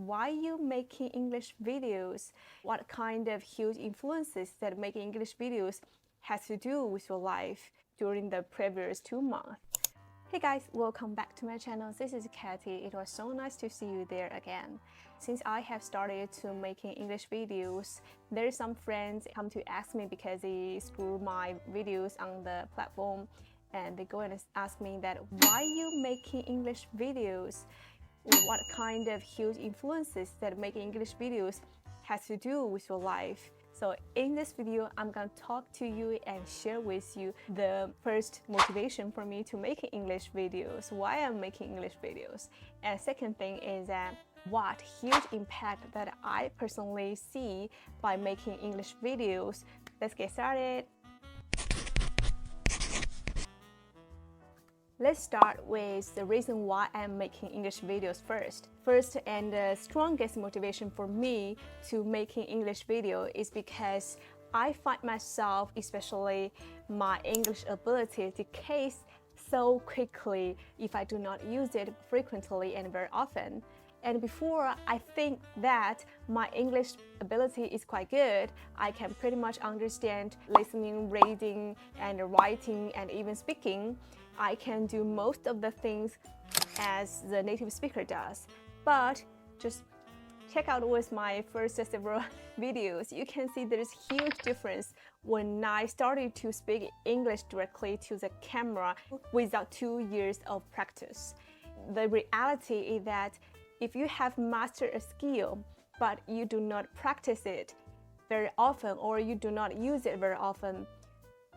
why you making English videos, what kind of huge influences that making English videos has to do with your life during the previous 2 months. Hey guys, welcome back to my channel. This is Kathy. It was so nice to see you there again. Since I have started to making English videos, there are some friends come to ask me because they scroll my videos on the platform and they go and ask me that why you making English videos? What kind of huge influences that making English videos has to do with your life. So in this video, I'm going to talk to you and share with you the first motivation for me to make English videos, why I'm making English videos. And second thing is that what huge impact that I personally see by making English videos. Let's get started. Let's start with the reason why I'm making English videos first. First and the strongest motivation for me to making English video is because I find myself, especially my English ability, decays so quickly if I do not use it frequently and very often. And before, I think that my English ability is quite good. I can pretty much understand listening, reading, and writing, and even speaking. I can do most of the things as the native speaker does. But just check out with my first several videos. You can see there's huge difference when I started to speak English directly to the camera without 2 years of practice. The reality is that if you have mastered a skill, but you do not practice it very often or you do not use it very often,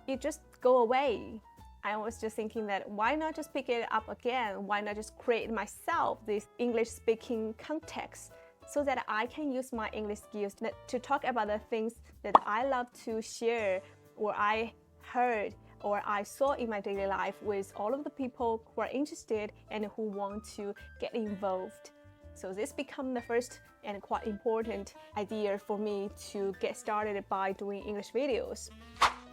it just go away. I was just thinking that why not just pick it up again? Why not just create myself this English speaking context so that I can use my English skills to talk about the things that I love to share or I heard or I saw in my daily life with all of the people who are interested and who want to get involved. So this became the first and quite important idea for me to get started by doing English videos.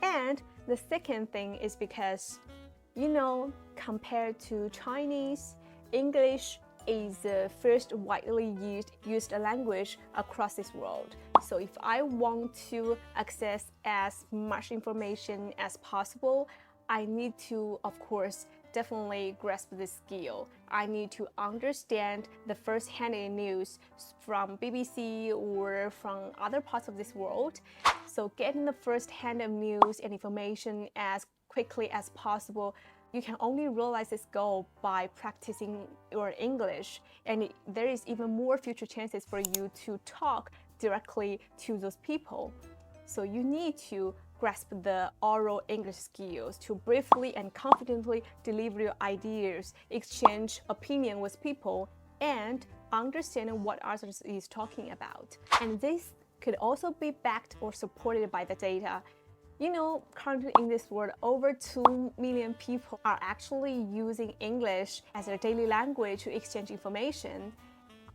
And the second thing is because, compared to Chinese, English is the first widely used language across this world. So if I want to access as much information as possible, I need to, of course, definitely grasp this skill. I need to understand the first-hand news from BBC or from other parts of this world. So getting the first-hand news and information as quickly as possible, you can only realize this goal by practicing your English. And there is even more future chances for you to talk directly to those people. So you need to grasp the oral English skills to briefly and confidently deliver your ideas, exchange opinion with people, and understand what others is talking about. And this could also be backed or supported by the data. Currently in this world, over 2 million people are actually using English as their daily language to exchange information.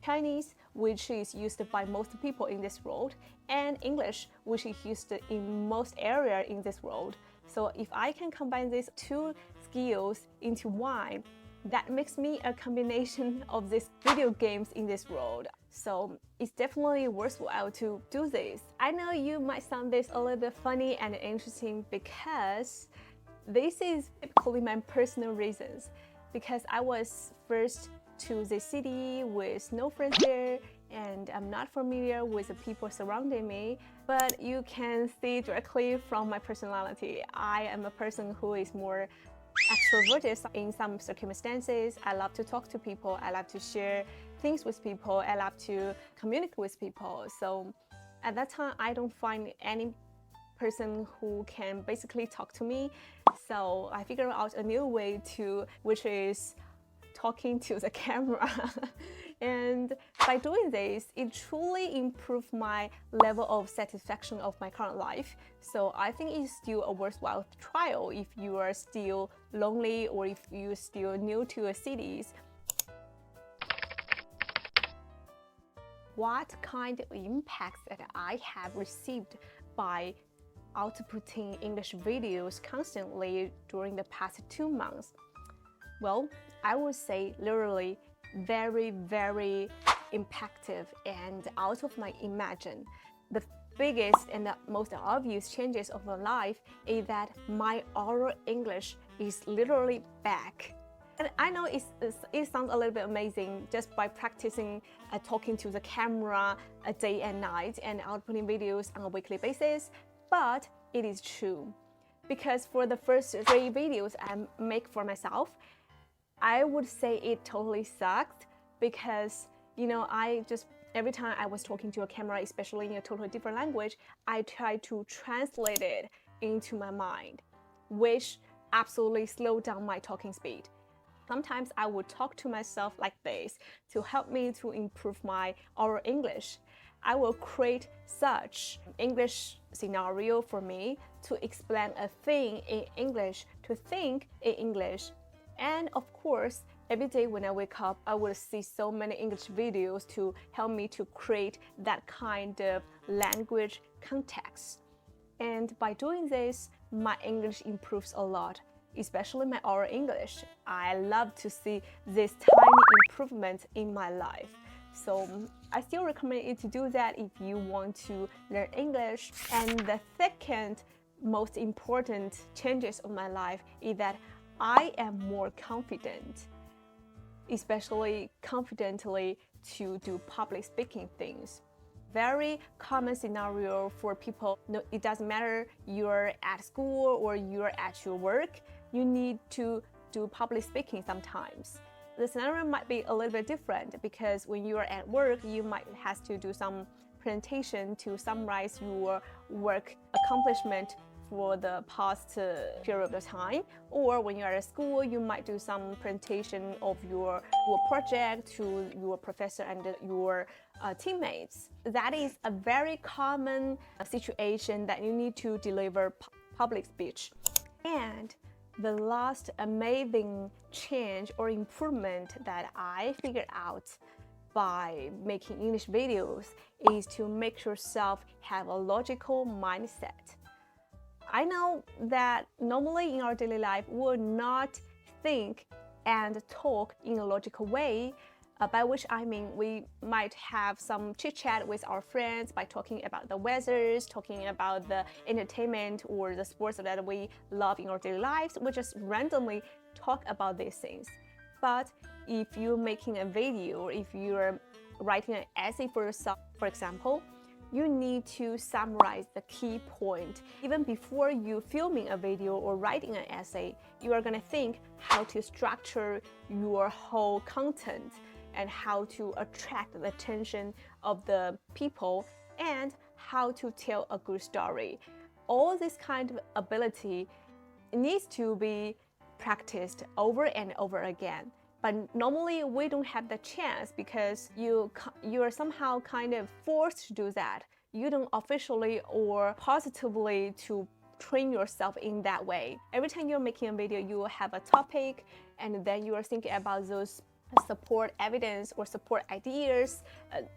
Chinese, which is used by most people in this world, and English, which is used in most areas in this world. So if I can combine these two skills into one, that makes me a combination of these video games in this world. So it's definitely worthwhile to do this. I know you might sound this a little bit funny and interesting because this is typically my personal reasons. Because I was first to the city with no friends there and I'm not familiar with the people surrounding me, but you can see directly from my personality. I am a person who is more extroverted in some circumstances. I love to talk to people, I love to share things with people, I love to communicate with people. So at that time, I don't find any person who can basically talk to me. So I figured out a new way which is talking to the camera. And by doing this, it truly improved my level of satisfaction of my current life. So I think it's still a worthwhile trial if you are still lonely or if you're still new to a cities. What kind of impacts that I have received by outputting English videos constantly during the past 2 months? Well, I would say literally very impactful and out of my imagine. The biggest and the most obvious changes of my life is that my oral English is literally back. And I know it sounds a little bit amazing just by practicing talking to the camera day and night and outputting videos on a weekly basis, but it is true. Because for the first 3 videos I make for myself, I would say it totally sucked because, every time I was talking to a camera, especially in a totally different language, I tried to translate it into my mind, which absolutely slowed down my talking speed. Sometimes I would talk to myself like this to help me to improve my oral English. I will create such English scenario for me to explain a thing in English, to think in English. And of course, every day when I wake up, I will see so many English videos to help me to create that kind of language context. And by doing this, my English improves a lot, especially my oral English. I love to see this tiny improvement in my life. So I still recommend you to do that if you want to learn English. And the second most important changes of my life is that I am more confident, especially confidently to do public speaking things. Very common scenario for people. No, it doesn't matter you're at school or you're at your work, you need to do public speaking sometimes. The scenario might be a little bit different because when you are at work, you might have to do some presentation to summarize your work accomplishment for the past period of time. Or when you're at school, you might do some presentation of your project to your professor and your teammates. That is a very common situation that you need to deliver public speech. And the last amazing change or improvement that I figured out by making English videos is to make yourself have a logical mindset. I know that normally in our daily life, we will not think and talk in a logical way, by which I mean we might have some chit-chat with our friends by talking about the weathers, talking about the entertainment or the sports that we love in our daily lives. We just randomly talk about these things. But if you're making a video, or if you're writing an essay for yourself, for example, you need to summarize the key point. Even before you filming a video or writing an essay, you are gonna think how to structure your whole content and how to attract the attention of the people and how to tell a good story. All this kind of ability needs to be practiced over and over again. But normally we don't have the chance because you are somehow kind of forced to do that. You don't officially or positively to train yourself in that way. Every time you're making a video, you will have a topic and then you are thinking about those support evidence or support ideas,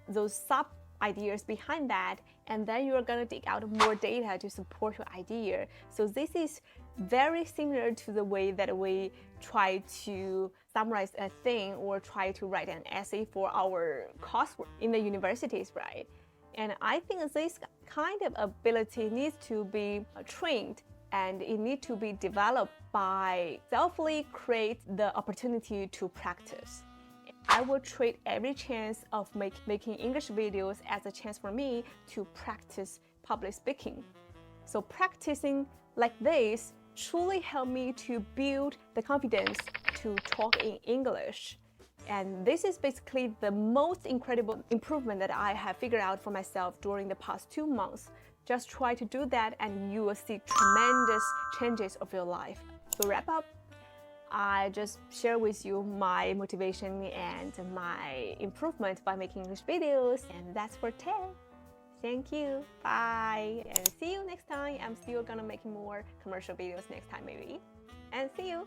those sub ideas behind that, and then you're gonna dig out more data to support your idea. So this is very similar to the way that we try to summarize a thing or try to write an essay for our coursework in the universities, right? And I think this kind of ability needs to be trained and it needs to be developed by selfly create the opportunity to practice. I will treat every chance of making English videos as a chance for me to practice public speaking. So practicing like this truly helped me to build the confidence to talk in English. And this is basically the most incredible improvement that I have figured out for myself during the past 2 months. Just try to do that and you will see tremendous changes of your life. To wrap up, I just share with you my motivation and my improvement by making English videos, and that's for today. Thank you, bye, and see you next time. I'm still gonna make more commercial videos next time maybe, and see you.